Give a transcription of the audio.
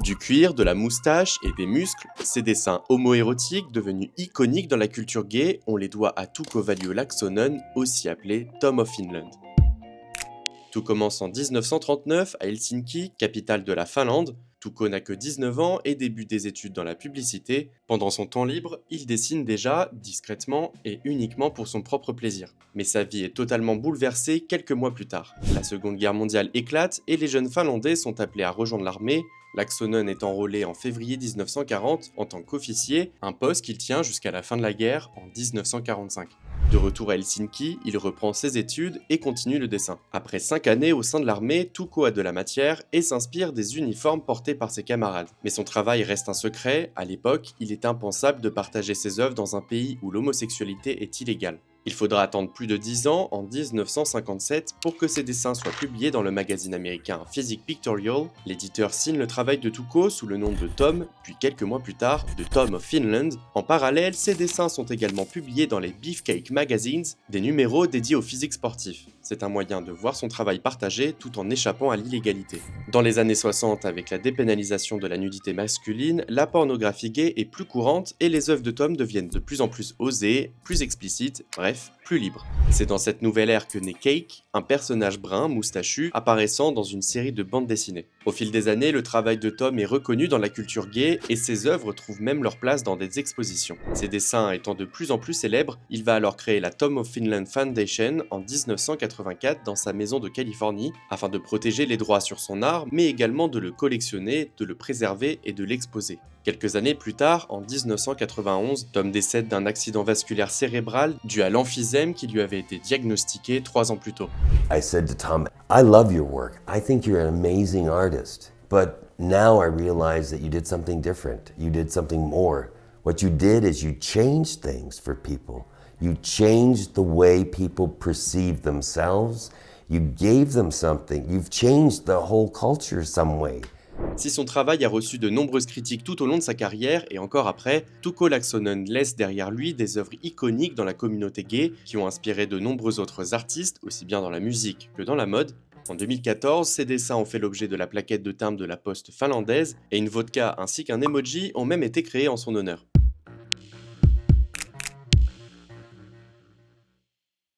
Du cuir, de la moustache et des muscles, ces dessins homoérotiques devenus iconiques dans la culture gay, on les doit à Touko Valiö-Laaksonen, aussi appelé Tom of Finland. Tout commence en 1939 à Helsinki, capitale de la Finlande. Touko n'a que 19 ans et débute des études dans la publicité. Pendant son temps libre, il dessine déjà, discrètement et uniquement pour son propre plaisir. Mais sa vie est totalement bouleversée quelques mois plus tard. La Seconde Guerre mondiale éclate et les jeunes Finlandais sont appelés à rejoindre l'armée. Laaksonen est enrôlé en février 1940 en tant qu'officier, un poste qu'il tient jusqu'à la fin de la guerre en 1945. De retour à Helsinki, il reprend ses études et continue le dessin. Après 5 années au sein de l'armée, Touko a de la matière et s'inspire des uniformes portés par ses camarades. Mais son travail reste un secret, à l'époque, il est impensable de partager ses œuvres dans un pays où l'homosexualité est illégale. Il faudra attendre plus de 10 ans, en 1957, pour que ses dessins soient publiés dans le magazine américain Physique Pictorial. L'éditeur signe le travail de Touko sous le nom de Tom, puis quelques mois plus tard, de Tom of Finland. En parallèle, ses dessins sont également publiés dans les Beefcake Magazines, des numéros dédiés au physique sportif. C'est un moyen de voir son travail partagé tout en échappant à l'illégalité. Dans les années 60, avec la dépénalisation de la nudité masculine, la pornographie gay est plus courante et les œuvres de Tom deviennent de plus en plus osées, plus explicites, bref, plus libres. C'est dans cette nouvelle ère que naît Cake, un personnage brun, moustachu, apparaissant dans une série de bandes dessinées. Au fil des années, le travail de Tom est reconnu dans la culture gay et ses œuvres trouvent même leur place dans des expositions. Ses dessins étant de plus en plus célèbres, il va alors créer la Tom of Finland Foundation en 1984 dans sa maison de Californie, afin de protéger les droits sur son art, mais également de le collectionner, de le préserver et de l'exposer. Quelques années plus tard, en 1991, Tom décède d'un accident vasculaire cérébral dû à l'emphysème qui lui avait été diagnostiqué 3 ans plus tôt. I said to Tom, I love your work. I think you're an amazing artist. But now I realize that you did something different. You did something more. What you did is you changed things for people. You changed the way people perceive themselves. You gave them something. You've changed the whole culture some way. Si son travail a reçu de nombreuses critiques tout au long de sa carrière et encore après, Touko Laaksonen laisse derrière lui des œuvres iconiques dans la communauté gay qui ont inspiré de nombreux autres artistes, aussi bien dans la musique que dans la mode. En 2014, ses dessins ont fait l'objet de la plaquette de timbre de la poste finlandaise et une vodka ainsi qu'un emoji ont même été créés en son honneur.